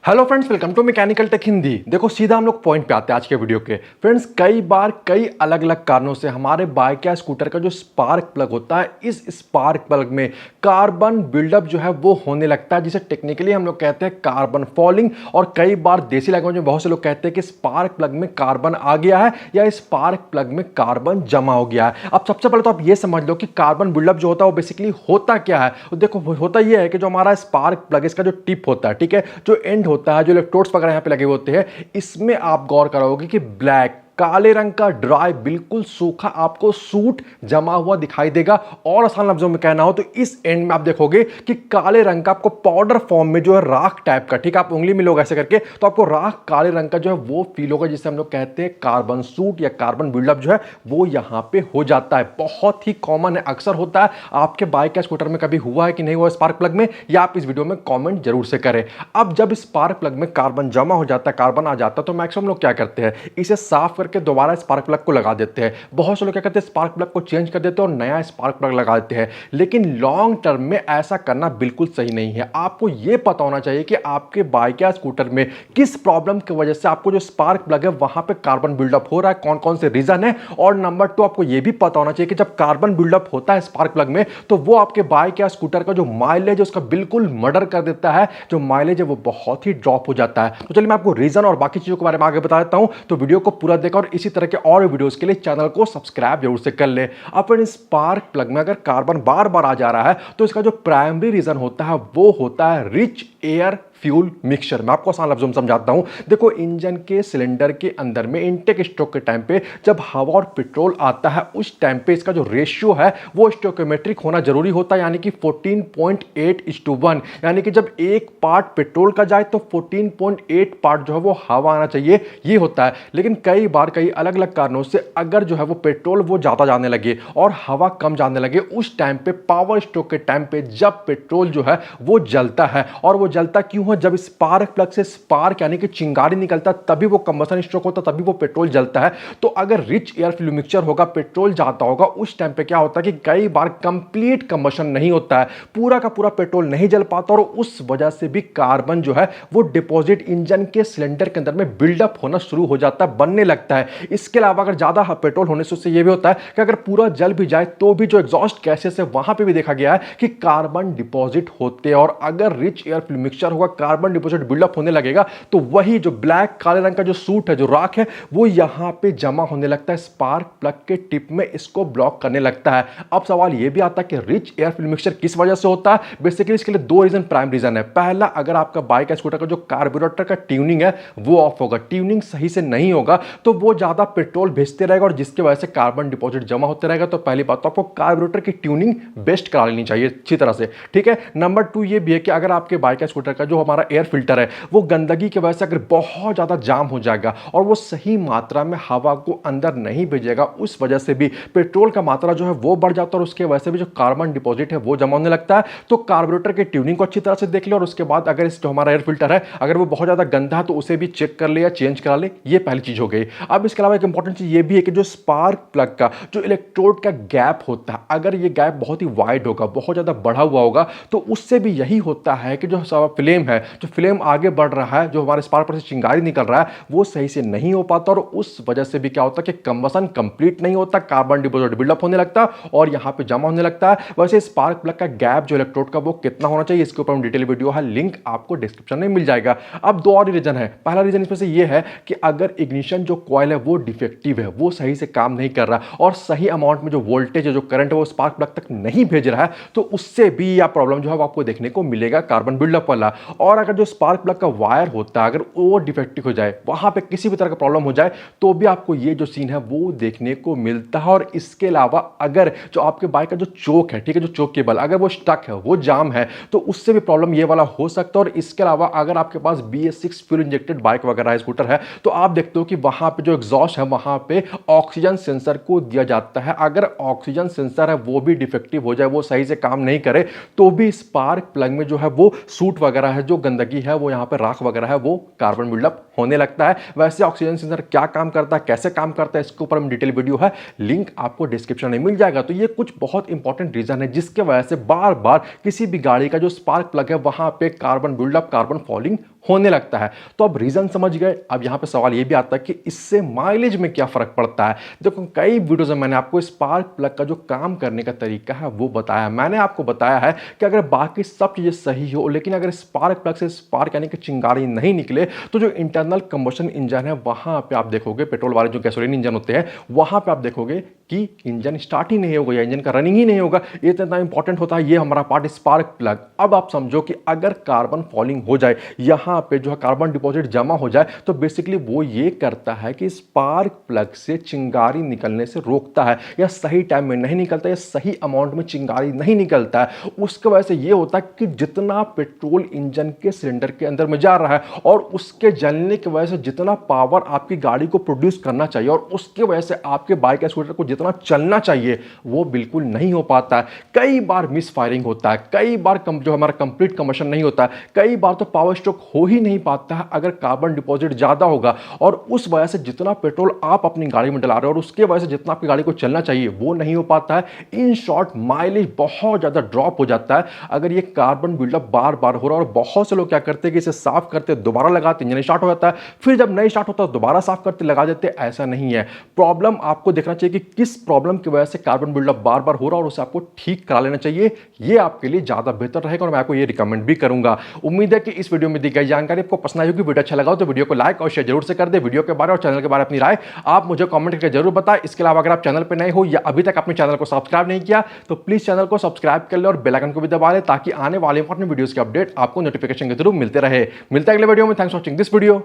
Hello friends, welcome to mechanical tech Hindi. देखो सीधा हम लोग पॉइंट पे आते हैं आज के वीडियो के। फ्रेंड्स, कई बार कई अलग अलग कारणों से हमारे बाइक या स्कूटर का जो स्पार्क प्लग होता है, इस स्पार्क प्लग में कार्बन बिल्डअप जो है वो होने लगता है, जिसे टेक्निकली हम लोग कहते हैं कार्बन फॉलिंग। और कई बार देसी लैंग्वेज में बहुत से लोग कहते हैं कि स्पार्क प्लग में कार्बन आ गया है या स्पार्क प्लग में कार्बन जमा हो गया है। अब सबसे पहले तो आप ये समझ लो कि कार्बन बिल्डअप जो होता है वो बेसिकली होता क्या है। तो देखो होता ये है कि जो हमारा स्पार्क प्लग, इसका जो टिप होता है, ठीक है, जो एंड होता है, जो इलेक्ट्रोड्स वगैरह यहां पे लगे होते हैं, इसमें आप गौर करोगे कि ब्लैक काले रंग का ड्राई बिल्कुल सूखा आपको सूट जमा हुआ दिखाई देगा। और आसान लफ्जों में कहना हो तो इस एंड में आप देखोगे कि काले रंग का आपको पाउडर फॉर्म में जो है राख टाइप का, ठीक है, आप उंगली में लोग ऐसे करके तो आपको राख काले रंग का जो है वो फील होगा, जिसे हम लोग कहते हैं कार्बन सूट या कार्बन बिल्डअप जो है वो यहां पे हो जाता है। बहुत ही कॉमन है, अक्सर होता है। आपके बाइक या स्कूटर में कभी हुआ है कि नहीं हुआ स्पार्क प्लग में, या आप इस वीडियो में कॉमेंट जरूर से करें। अब जब स्पार्क प्लग में कार्बन जमा हो जाता है, कार्बन आ जाता है, तो मैक्सिमम लोग क्या करते हैं, इसे साफ करके दोबारा स्पार्क प्लग को लगा देते हैं। बहुत से लोग क्या करते हैं, स्पार्क प्लग को चेंज कर देते हैं और नया स्पार्क प्लग लगा देते हैं। लेकिन लॉन्ग टर्म में ऐसा करना बिल्कुल सही नहीं है। आपको यह पता होना चाहिए कि आपके बाइक या स्कूटर में किस प्रॉब्लम की वजह से आपको जो स्पार्क प्लग है वहां पे कार्बन बिल्डअप हो रहा है, कौन कौन से रीजन है। और नंबर 2, आपको यह भी पता होना चाहिए कि जब कार्बन बिल्डअप होता है स्पार्क प्लग में, तो वो आपके बाइक या स्कूटर का जो माइलेज है उसका बिल्कुल मर्डर कर देता है। जो माइलेज है वो बहुत ही ड्रॉप हो जाता है। तो चलिए मैं आपको रीजन और बाकी चीजों के बारे में आगे बता देता हूं, तो वीडियो को पूरा देखा और इसी तरह के और वीडियोस के लिए चैनल को सब्सक्राइब जरूर से कर ले। अपन स्पार्क प्लग में अगर कार्बन बार बार आ जा रहा है तो इसका जो प्राइमरी रीजन होता है वो होता है रिच एयर फ्यूल मिक्सचर। मैं आपको आसान लफ्जों में समझाता हूं। देखो, इंजन के सिलेंडर के अंदर में इनटेक स्ट्रोक के टाइम पे जब हवा और पेट्रोल आता है, उस टाइम पे इसका जो रेशियो है वो स्टोइकोमेट्रिक होना जरूरी होता है, यानी कि 14.8:1। यानी कि जब एक पार्ट पेट्रोल का जाए तो 14.8 पार्ट जो है वो हवा आना चाहिए, ये होता है। लेकिन कई बार कई अलग अलग कारणों से अगर जो है वो पेट्रोल वो ज्यादा जाने लगे और हवा कम जाने लगे, उस टाइम पे पावर स्ट्रोक के टाइम पे जब पेट्रोल जो है वो जलता है। और वो जलता क्यों है? जब स्पार्क प्लग से स्पार्क यानी कि चिंगारी निकलता है तभी वो कंबशन स्ट्रोक होता है, तभी वो पेट्रोल जलता है। तो अगर रिच एयर फ्यूल मिक्सचर होगा, पेट्रोल जाता होगा, उस टाइम पे क्या होता है कि कई बार कंप्लीट कंबशन नहीं होता है, पूरा का पूरा पेट्रोल नहीं जल पाता और उस वजह से भी कार्बन जो है वो डिपॉजिट इंजन के सिलेंडर के अंदर में बिल्डअप होना शुरू हो जाता है, बनने लगता है। इसके अलावा अगर ज्यादा पेट्रोल होने से उससे यह भी होता है कि अगर पूरा जल भी जाए तो भी जो एग्जॉस्ट गैसेस है वहां पे भी देखा गया है कि कार्बन डिपॉजिट होते हैं। और अगर रिच एयर फ्यूल मिक्सचर होगा, कार्बन डिपॉजिट बिल्डअप होने लगेगा, तो वही जो ब्लैक काले रंग का जो सूट है, जो राख है, वो यहां पे जमा होने लगता है स्पार्क प्लग के टिप में, इसको ब्लॉक करने लगता है। अब सवाल यह भी आता है कि रिच एयर फ्यूल मिक्सचर किस वजह से होता है। बेसिकली इसके लिए दो रीजन, प्राइम रीजन है। पहला, अगर आपका बाइक या स्कूटर का जो कार्बोरेटर का ट्यूनिंग है वो ऑफ होगा, ट्यूनिंग सही से नहीं होगा, तो वो ज्यादा पेट्रोल भेजते रहेगा और जिसकी वजह से कार्बन डिपॉजिट जमा होते रहेगा। तो पहली बात तो आपको कार्बोरेटर की ट्यूनिंग बेस्ट करा लेनी चाहिए अच्छी तरह से, ठीक है। नंबर 2 ये भी है कि अगर आपके बाइक या स्कूटर का जो हमारा एयर फिल्टर है वो गंदगी की वजह से अगर बहुत ज्यादा जाम हो जाएगा और वो सही मात्रा में हवा को अंदर नहीं भेजेगा, उस वजह से भी पेट्रोल का मात्रा जो है वो बढ़ जाता है और उसके वजह से भी जो कार्बन डिपॉजिट है वो जमा होने लगता है। तो कार्बोरेटर के ट्यूनिंग को अच्छी तरह से देख ले और उसके बाद अगर इस जो हमारा एयर फिल्टर है अगर वो बहुत ज्यादा गंदा है तो उसे भी चेक कर ले या चेंज करा ले। ये पहली चीज हो गई। अब इसके अलावा एक इंपॉर्टेंट चीज ये भी है कि जो स्पार्क प्लग का जो इलेक्ट्रोड का गैप होता है, अगर ये गैप बहुत ही वाइड होगा, बहुत ज्यादा बढ़ा हुआ होगा, तो उससे भी यही होता है कि जो फ्लेम है, जो फ्लेम आगे बढ़ रहा है, जो हमारे स्पार्क प्लग से चिंगारी निकल रहा है, वो सही से नहीं हो पाता और उस वजह से भी क्या होता है कि कंबशन कंप्लीट नहीं होता, कार्बन डिपॉजिट बिल्डअप होने लगता है और यहां पे जमा होने लगता है। वैसे स्पार्क प्लग का गैप जो इलेक्ट्रोड का वो कितना होना चाहिए, इसके ऊपर हम डिटेल वीडियो है, लिंक आपको डिस्क्रिप्शन में मिल जाएगा। अब दो और रीजन है। पहला रीजन इसमें से ये है कि अगर इग्निशन जो कॉइल है वो डिफेक्टिव है, वो सही से काम नहीं कर रहा और सही अमाउंट में जो वोल्टेज है, जो करंट है वो स्पार्क प्लग तक नहीं भेज रहा है, तो उससे भी यह प्रॉब्लम जो है आपको देखने को मिलेगा, कार्बन बिल्डअप वाला। और अगर जो स्पार्क प्लग का वायर होता है अगर वो डिफेक्टिव हो जाए, वहां पे किसी भी तरह का प्रॉब्लम हो जाए, तो भी आपको ये जो सीन है वो देखने को मिलता है। और इसके अलावा अगर जो आपके बाइक का जो चोक है, ठीक है, जो चोक केबल अगर वो स्टक है, वो जाम है, तो उससे भी प्रॉब्लम ये वाला हो सकता है। और इसके अलावा अगर आपके पास BS6 फ्यूल इंजेक्टेड बाइक वगैरह है, स्कूटर है, तो आप देखते हो कि वहां पे जो एग्जॉस्ट है वहां पे ऑक्सीजन सेंसर को दिया जाता है। अगर ऑक्सीजन सेंसर है वो भी डिफेक्टिव हो जाए, वो सही से काम नहीं करे, तो भी स्पार्क प्लग में जो है वो सूट वगैरह है, जो गंदगी है वो यहाँ पे राख वगैरह है वो कार्बन बिल्डअप होने लगता है। वैसे ऑक्सीजन सेंसर क्या काम करता है, कैसे काम करता है, इसके ऊपर हम डिटेल वीडियो है, लिंक आपको डिस्क्रिप्शन में मिल जाएगा। तो ये कुछ बहुत इंपॉर्टेंट रीजन है जिसके वजह से बार बार किसी भी गाड़ी का जो स्पार्क प्लग है वहां पे कार्बन बिल्डअप, कार्बन फॉलिंग होने लगता है। तो अब रीजन समझ गए। अब यहां पे सवाल ये भी आता है कि इससे माइलेज में क्या फर्क पड़ता है। देखो कई वीडियोस में मैंने आपको स्पार्क प्लग का जो काम करने का तरीका है वो बताया। मैंने आपको बताया है कि अगर बाकी सब चीजें सही हो लेकिन अगर स्पार्क प्लग से स्पार्क यानी कि चिंगारी नहीं निकले तो जो इंटरनल कंबशन इंजन है वहां पे आप देखोगे, पेट्रोल वाले जो गैसोलीन इंजन होते हैं वहां पे आप देखोगे कि इंजन स्टार्ट ही नहीं होगा या इंजन का रनिंग ही नहीं होगा। ये इतना इंपॉर्टेंट होता है ये हमारा पार्ट स्पार्क प्लग। अब आप समझो कि अगर कार्बन फॉलिंग हो जाए, यहां पे जो है कार्बन डिपॉजिट जमा हो जाए, तो बेसिकली वो ये करता है कि स्पार्क प्लग से चिंगारी निकलने से रोकता है, या सही टाइम में नहीं निकलता, या सही अमाउंट में चिंगारी नहीं निकलता है। उसकी वजह से ये होता है कि जितना पेट्रोल इंजन के सिलेंडर के अंदर में जा रहा है और उसके जलने की वजह से जितना पावर आपकी गाड़ी को प्रोड्यूस करना चाहिए और उसकी वजह से आपके बाइक या स्कूटर को जितना चलना चाहिए वो बिल्कुल नहीं हो पाता है। कई बार मिस फायरिंग होता है, कई बार जो हमारा कंप्लीट कंबशन नहीं होता है, कई बार तो पावर स्ट्रोक हो ही नहीं पाता है अगर कार्बन डिपॉजिट ज्यादा होगा, और उस वजह से जितना पेट्रोल आप अपनी गाड़ी में डला रहे हो और उसके वजह से जितना आपकी गाड़ी को चलना चाहिए वो नहीं हो पाता है। इन शॉर्ट माइलेज बहुत ज्यादा ड्रॉप हो जाता है अगर ये कार्बन बिल्डअप बार बार हो रहा है। और बहुत से लोग क्या करते हैं कि इसे साफ करते दोबारा लगाते, इंजन स्टार्ट हो जाता है, फिर जब नहीं स्टार्ट होता दोबारा साफ करते लगा देते। ऐसा नहीं है। प्रॉब्लम आपको देखना चाहिए कि किस प्रॉब्लम की वजह से कार्बन बिल्डअप बार बार हो रहा है और उसे आपको ठीक करा लेना चाहिए। ये आपके लिए ज्यादा बेहतर रहेगा और मैं आपको ये रिकमेंड भी करूंगा। उम्मीद है कि इस वीडियो में दी गई जानकारी आपको पसंद आई होगी। वीडियो अच्छा लगा हो तो वीडियो को लाइक और शेयर जरूर से कर दे। वीडियो के बारे और चैनल के बारे में अपनी राय आप मुझे कमेंट करके जरूर बताएं। इसके अलावा अगर आप चैनल पर नए हो या अभी तक अपने चैनल को सब्सक्राइब नहीं किया तो प्लीज चैनल को सब्सक्राइब कर ले और बेल आइकन को भी दबा ले ताकि आने वाले इंपॉर्टेंट वीडियोस के अपडेट आपको नोटिफिकेशन के थ्रू मिलते रहे। मिलता है अगले वीडियो में। Thanks for watching this video.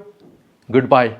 Good bye.